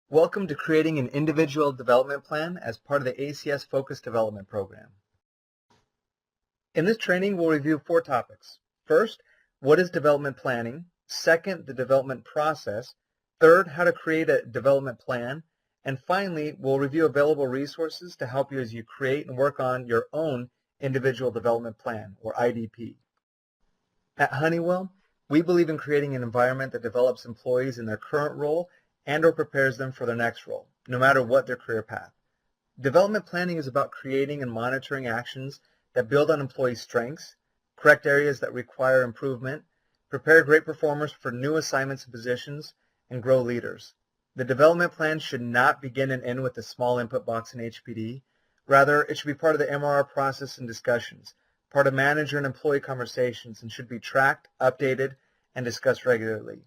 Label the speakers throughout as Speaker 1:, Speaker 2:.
Speaker 1: Welcome to creating an individual development plan as part of the ACS Focused Development Program. In this training, we'll review 4 topics. First, what is development planning? Second, the development process. Third, how to create a development plan. And finally, we'll review available resources to help you as you create and work on your own individual development plan, or IDP. At Honeywell, we believe in creating an environment that develops employees in their current role and/or prepares them for their next role, no matter what their career path. Development planning is about creating and monitoring actions that build on employee strengths, correct areas that require improvement, prepare great performers for new assignments and positions, and grow leaders. The development plan should not begin and end with the small input box in HPD. Rather, it should be part of the MRR process and discussions, part of manager and employee conversations, and should be tracked, updated, and discussed regularly.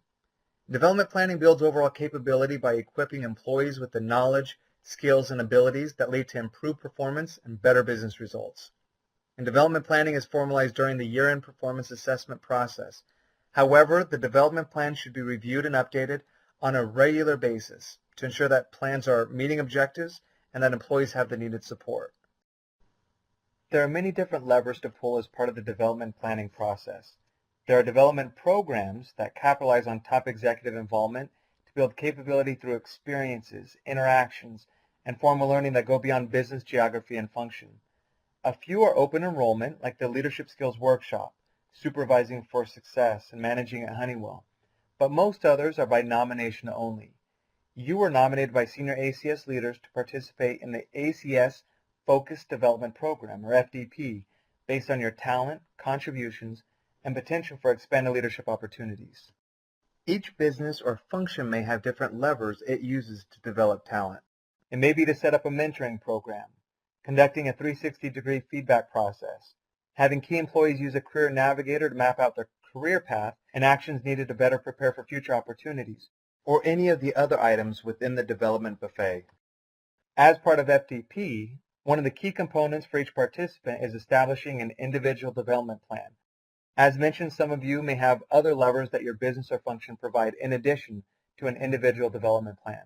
Speaker 1: Development planning builds overall capability by equipping employees with the knowledge, skills, and abilities that lead to improved performance and better business results. And development planning is formalized during the year-end performance assessment process. However, the development plan should be reviewed and updated on a regular basis to ensure that plans are meeting objectives and that employees have the needed support. There are many different levers to pull as part of the development planning process. There are development programs that capitalize on top executive involvement to build capability through experiences, interactions, and formal learning that go beyond business geography and function. A few are open enrollment, like the Leadership Skills Workshop, Supervising for Success, and Managing at Honeywell. But most others are by nomination only. You were nominated by senior ACS leaders to participate in the ACS Focused Development Program, or FDP, based on your talent, contributions, and potential for expanded leadership opportunities. Each business or function may have different levers it uses to develop talent. It may be to set up a mentoring program, conducting a 360-degree feedback process, having key employees use a career navigator to map out their career path and actions needed to better prepare for future opportunities, or any of the other items within the development buffet. As part of FDP, one of the key components for each participant is establishing an individual development plan. As mentioned, some of you may have other levers that your business or function provide in addition to an individual development plan.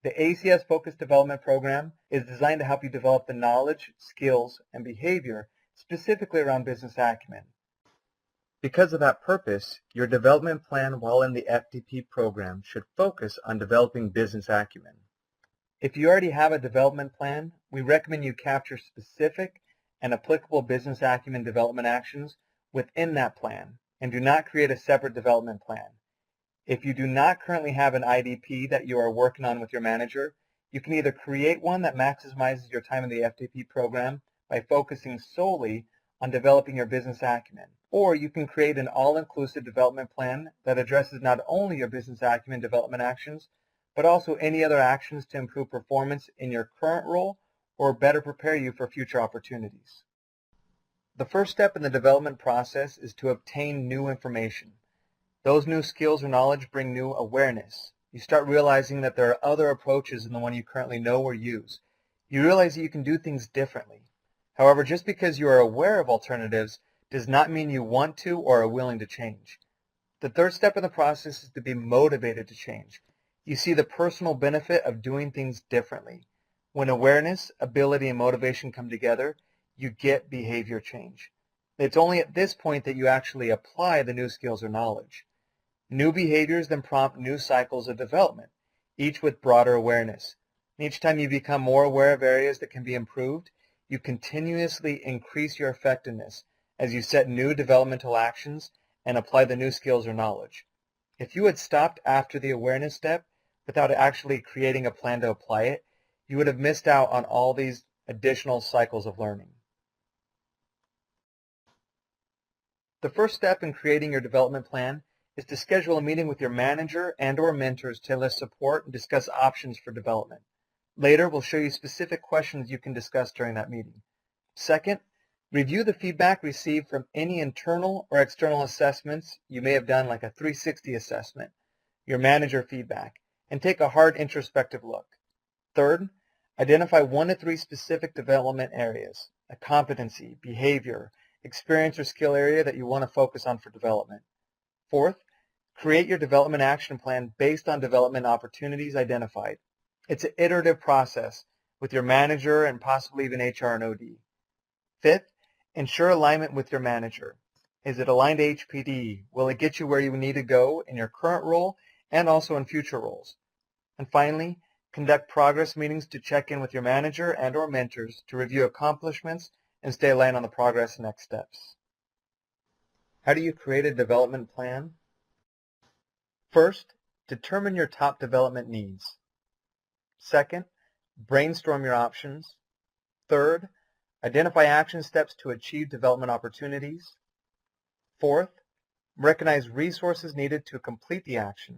Speaker 1: The ACS Focused Development Program is designed to help you develop the knowledge, skills, and behavior specifically around business acumen. Because of that purpose, your development plan while in the FDP program should focus on developing business acumen. If you already have a development plan, we recommend you capture specific and applicable business acumen development actions within that plan, and do not create a separate development plan. If you do not currently have an IDP that you are working on with your manager, you can either create one that maximizes your time in the FDP program by focusing solely on developing your business acumen, or you can create an all-inclusive development plan that addresses not only your business acumen development actions, but also any other actions to improve performance in your current role or better prepare you for future opportunities. The first step in the development process is to obtain new information. Those new skills or knowledge bring new awareness. You start realizing that there are other approaches than the one you currently know or use. You realize that you can do things differently. However, just because you are aware of alternatives does not mean you want to or are willing to change. The third step in the process is to be motivated to change. You see the personal benefit of doing things differently. When awareness, ability, and motivation come together, you get behavior change. It's only at this point that you actually apply the new skills or knowledge. New behaviors then prompt new cycles of development, each with broader awareness. And each time you become more aware of areas that can be improved, you continuously increase your effectiveness as you set new developmental actions and apply the new skills or knowledge. If you had stopped after the awareness step without actually creating a plan to apply it, you would have missed out on all these additional cycles of learning. The first step in creating your development plan is to schedule a meeting with your manager and/or mentors to enlist support and discuss options for development. Later, we'll show you specific questions you can discuss during that meeting. Second, review the feedback received from any internal or external assessments you may have done, like a 360 assessment, your manager feedback, and take a hard introspective look. Third, identify 1 to 3 specific development areas, a competency, behavior, experience, or skill area that you want to focus on for development. Fourth, create your development action plan based on development opportunities identified, It's an iterative process with your manager and possibly even HR and OD. Fifth, ensure alignment with your manager. Is it aligned to HPD? Will it get you where you need to go in your current role and also in future roles? And finally, conduct progress meetings to check in with your manager and or mentors to review accomplishments and stay aligned on the progress and next steps. How do you create a development plan? First, determine your top development needs. Second, brainstorm your options. Third, identify action steps to achieve development opportunities. Fourth, recognize resources needed to complete the action.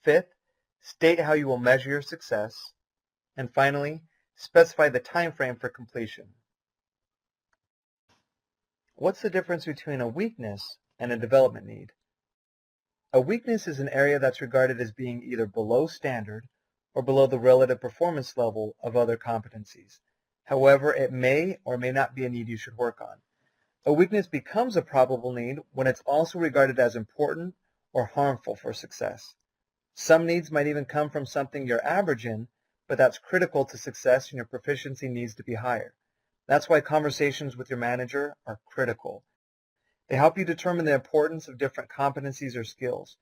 Speaker 1: Fifth, state how you will measure your success. And finally, specify the time frame for completion. What's the difference between a weakness and a development need? A weakness is an area that's regarded as being either below standard or below the relative performance level of other competencies. However, it may or may not be a need you should work on. A weakness becomes a probable need when it's also regarded as important or harmful for success. Some needs might even come from something you're average in, but that's critical to success and your proficiency needs to be higher. That's why conversations with your manager are critical. They help you determine the importance of different competencies or skills.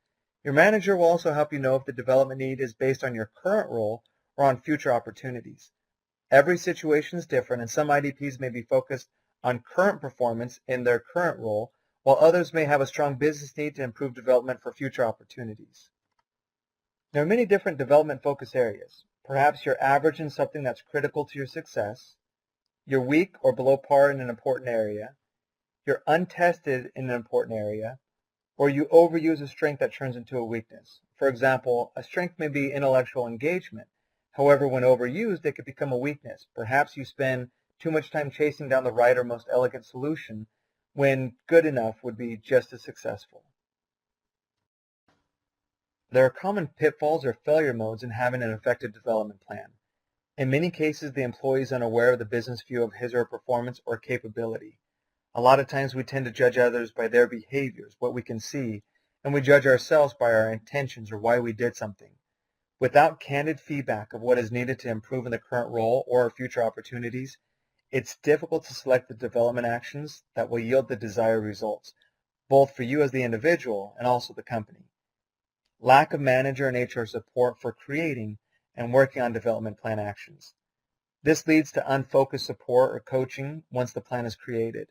Speaker 1: Your manager will also help you know if the development need is based on your current role or on future opportunities. Every situation is different, and some IDPs may be focused on current performance in their current role, while others may have a strong business need to improve development for future opportunities. There are many different development focus areas. Perhaps you're average in something that's critical to your success, you're weak or below par in an important area, you're untested in an important area, or you overuse a strength that turns into a weakness. For example, a strength may be intellectual engagement. However, when overused, it could become a weakness. Perhaps you spend too much time chasing down the right or most elegant solution when good enough would be just as successful. There are common pitfalls or failure modes in having an effective development plan. In many cases, the employee is unaware of the business view of his or her performance or capability. A lot of times we tend to judge others by their behaviors, what we can see, and we judge ourselves by our intentions or why we did something. Without candid feedback of what is needed to improve in the current role or future opportunities, it's difficult to select the development actions that will yield the desired results, both for you as the individual and also the company. Lack of manager and HR support for creating and working on development plan actions. This leads to unfocused support or coaching once the plan is created.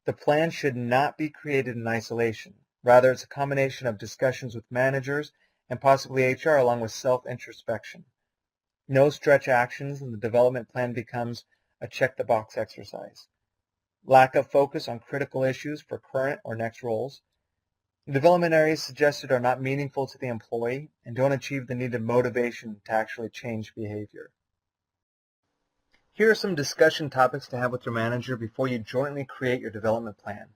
Speaker 1: The plan should not be created in isolation. Rather, it's a combination of discussions with managers and possibly HR along with self-introspection. No stretch actions and the development plan becomes a check-the-box exercise. Lack of focus on critical issues for current or next roles. The development areas suggested are not meaningful to the employee and don't achieve the needed motivation to actually change behavior. Here are some discussion topics to have with your manager before you jointly create your development plan.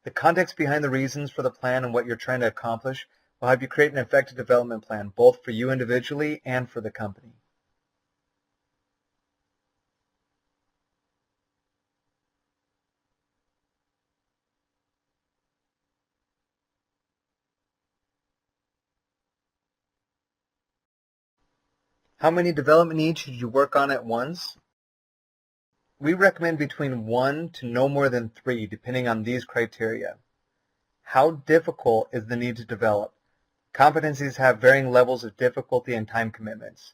Speaker 1: The context behind the reasons for the plan and what you're trying to accomplish will help you create an effective development plan, both for you individually and for the company. How many development needs should you work on at once? We recommend between 1 to no more than 3, depending on these criteria. How difficult is the need to develop? Competencies have varying levels of difficulty and time commitments.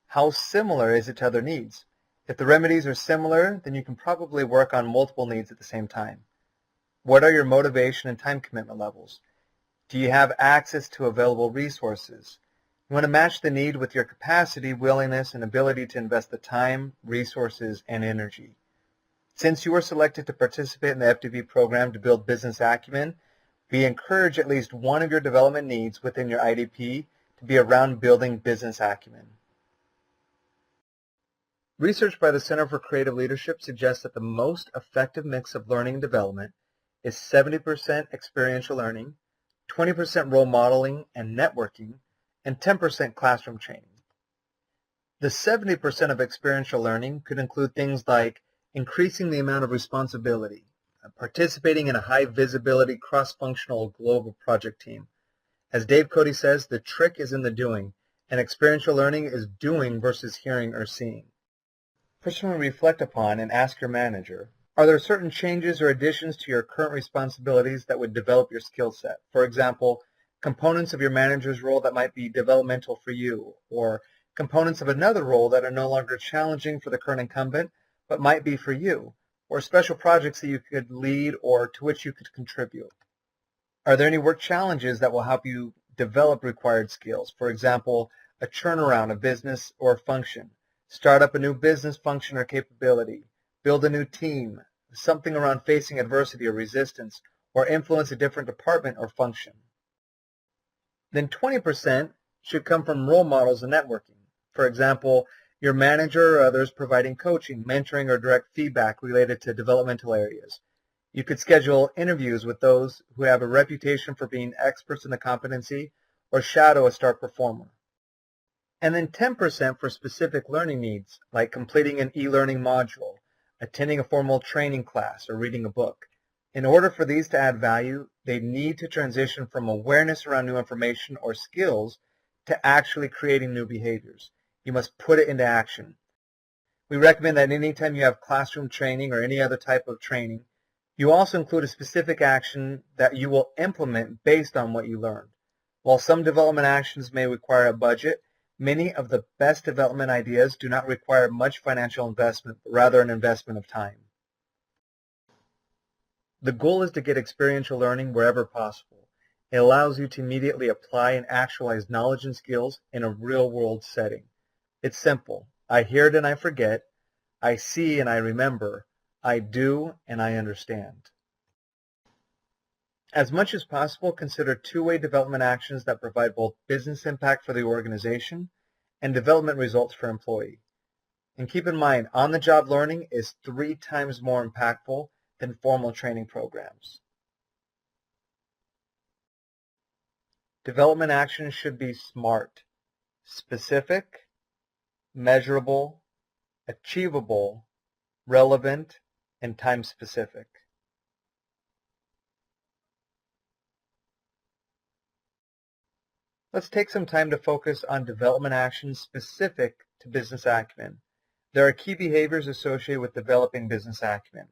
Speaker 1: How similar is it to other needs? If the remedies are similar, then you can probably work on multiple needs at the same time. What are your motivation and time commitment levels? Do you have access to available resources? You want to match the need with your capacity, willingness, and ability to invest the time, resources, and energy. Since you were selected to participate in the FDP program to build business acumen, we encourage at least one of your development needs within your IDP to be around building business acumen. Research by the Center for Creative Leadership suggests that the most effective mix of learning and development is 70% experiential learning, 20% role modeling and networking, and 10% classroom training. The 70% of experiential learning could include things like increasing the amount of responsibility, participating in a high visibility cross-functional global project team. As Dave Cody says, the trick is in the doing, and experiential learning is doing versus hearing or seeing. Personally reflect upon and ask your manager, are there certain changes or additions to your current responsibilities that would develop your skill set? For example, components of your manager's role that might be developmental for you, or components of another role that are no longer challenging for the current incumbent, but might be for you, or special projects that you could lead or to which you could contribute. Are there any work challenges that will help you develop required skills? For example, a turnaround of business or function, start up a new business function or capability, build a new team, something around facing adversity or resistance, or influence a different department or function. Then 20% should come from role models and networking. For example, your manager or others providing coaching, mentoring, or direct feedback related to developmental areas. You could schedule interviews with those who have a reputation for being experts in the competency or shadow a star performer. And then 10% for specific learning needs, like completing an e-learning module, attending a formal training class, or reading a book. In order for these to add value, they need to transition from awareness around new information or skills to actually creating new behaviors. You must put it into action. We recommend that anytime you have classroom training or any other type of training, you also include a specific action that you will implement based on what you learned. While some development actions may require a budget, many of the best development ideas do not require much financial investment, but rather an investment of time. The goal is to get experiential learning wherever possible. It allows you to immediately apply and actualize knowledge and skills in a real-world setting. It's simple. I hear it and I forget. I see and I remember. I do and I understand. As much as possible, consider two-way development actions that provide both business impact for the organization and development results for employee. And keep in mind, on-the-job learning is 3 times more impactful than formal training programs. Development actions should be SMART: specific, measurable, achievable, relevant, and time-specific. Let's take some time to focus on development actions specific to business acumen. There are key behaviors associated with developing business acumen.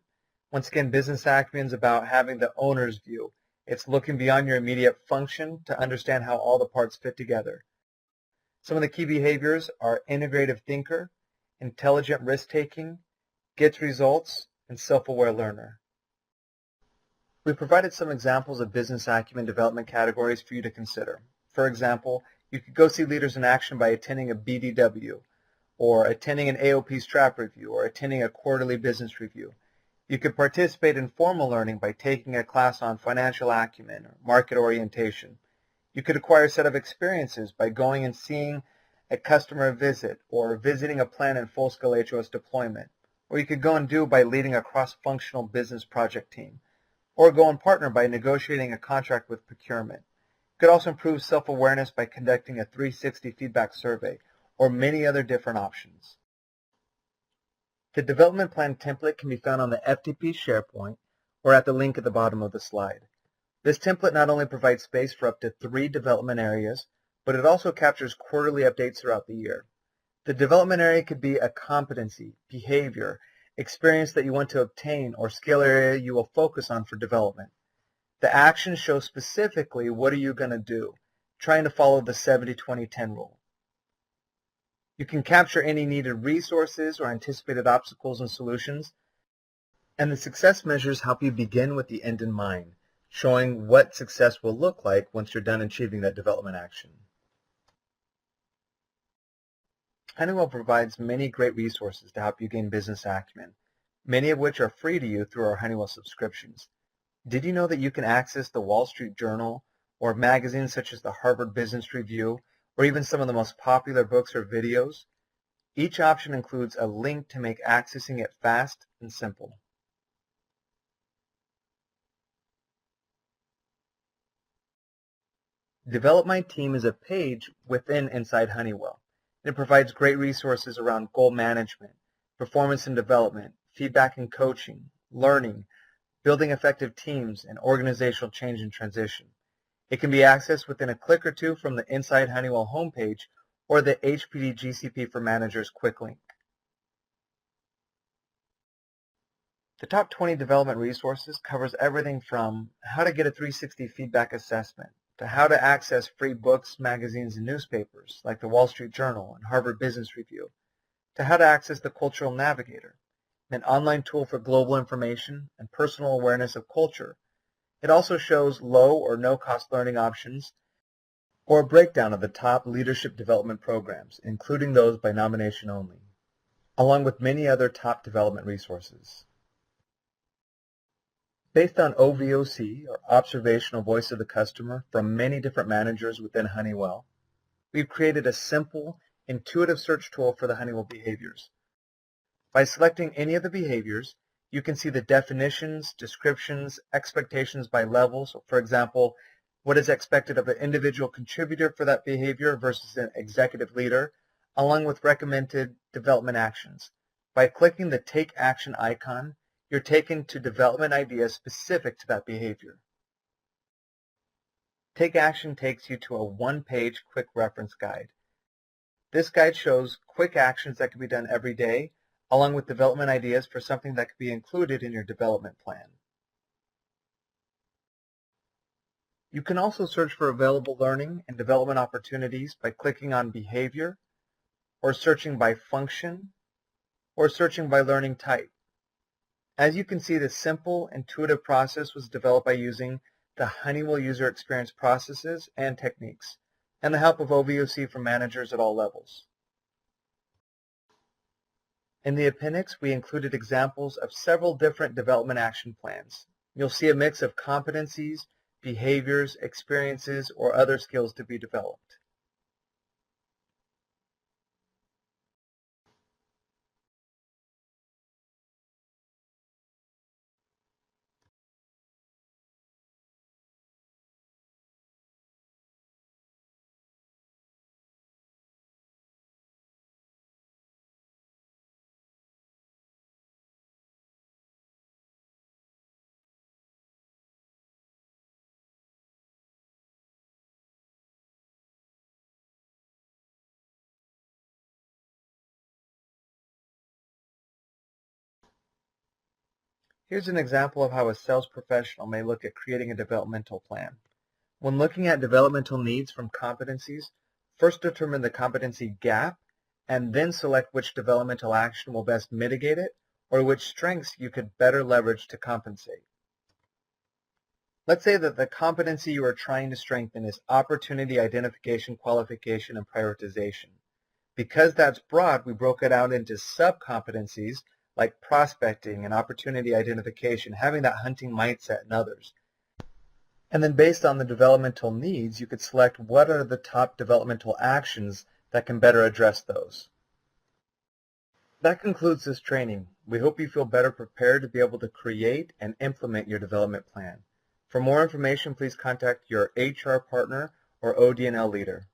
Speaker 1: Once again, business acumen is about having the owner's view. It's looking beyond your immediate function to understand how all the parts fit together. Some of the key behaviors are integrative thinker, intelligent risk-taking, gets results, and self-aware learner. We provided some examples of business acumen development categories for you to consider. For example, you could go see leaders in action by attending a BDW, or attending an AOP strap review, or attending a quarterly business review. You could participate in formal learning by taking a class on financial acumen or market orientation. You could acquire a set of experiences by going and seeing a customer visit or visiting a plant in full-scale HOS deployment. Or you could go and do by leading a cross-functional business project team. Or go and partner by negotiating a contract with procurement. You could also improve self-awareness by conducting a 360 feedback survey or many other different options. The development plan template can be found on the FTP SharePoint or at the link at the bottom of the slide. This template not only provides space for up to 3 development areas, but it also captures quarterly updates throughout the year. The development area could be a competency, behavior, experience that you want to obtain, or skill area you will focus on for development. The actions show specifically what are you going to do, trying to follow the 70-20-10 rule. You can capture any needed resources or anticipated obstacles and solutions, and the success measures help you begin with the end in mind, showing what success will look like once you're done achieving that development action. Honeywell provides many great resources to help you gain business acumen, many of which are free to you through our Honeywell subscriptions. Did you know that you can access the Wall Street Journal or magazines such as the Harvard Business Review, or even some of the most popular books or videos? Each option includes a link to make accessing it fast and simple. Develop My Team is a page within inside Honeywell. It provides great resources around goal management, performance and development, feedback and coaching, learning, building effective teams, and organizational change and transition. It can be accessed within a click or two from the Inside Honeywell homepage or the HPD GCP for Managers quick link. The top 20 development resources covers everything from how to get a 360 feedback assessment, to how to access free books, magazines, and newspapers like the Wall Street Journal and Harvard Business Review, to how to access the Cultural Navigator, an online tool for global information and personal awareness of culture. It also shows low or no-cost learning options or a breakdown of the top leadership development programs, including those by nomination only, along with many other top development resources. Based on OVOC, or Observational Voice of the Customer, from many different managers within Honeywell, we've created a simple, intuitive search tool for the Honeywell behaviors. By selecting any of the behaviors, you can see the definitions, descriptions, expectations by level. So, for example, what is expected of an individual contributor for that behavior versus an executive leader, along with recommended development actions. By clicking the Take Action icon, you're taken to development ideas specific to that behavior. Take Action takes you to a one-page quick reference guide. This guide shows quick actions that can be done every day, along with development ideas for something that could be included in your development plan. You can also search for available learning and development opportunities by clicking on Behavior, or searching by function, or searching by learning type. As you can see, this simple, intuitive process was developed by using the Honeywell user experience processes and techniques, and the help of OVOC for managers at all levels. In the appendix, we included examples of several different development action plans. You'll see a mix of competencies, behaviors, experiences, or other skills to be developed. Here's an example of how a sales professional may look at creating a developmental plan. When looking at developmental needs from competencies, first determine the competency gap, and then select which developmental action will best mitigate it, or which strengths you could better leverage to compensate. Let's say that the competency you are trying to strengthen is opportunity identification, qualification, and prioritization. Because that's broad, we broke it out into sub-competencies like prospecting and opportunity identification, having that hunting mindset, and others. And then based on the developmental needs, you could select what are the top developmental actions that can better address those. That concludes this training. We hope you feel better prepared to be able to create and implement your development plan. For more information, please contact your HR partner or OD&L leader.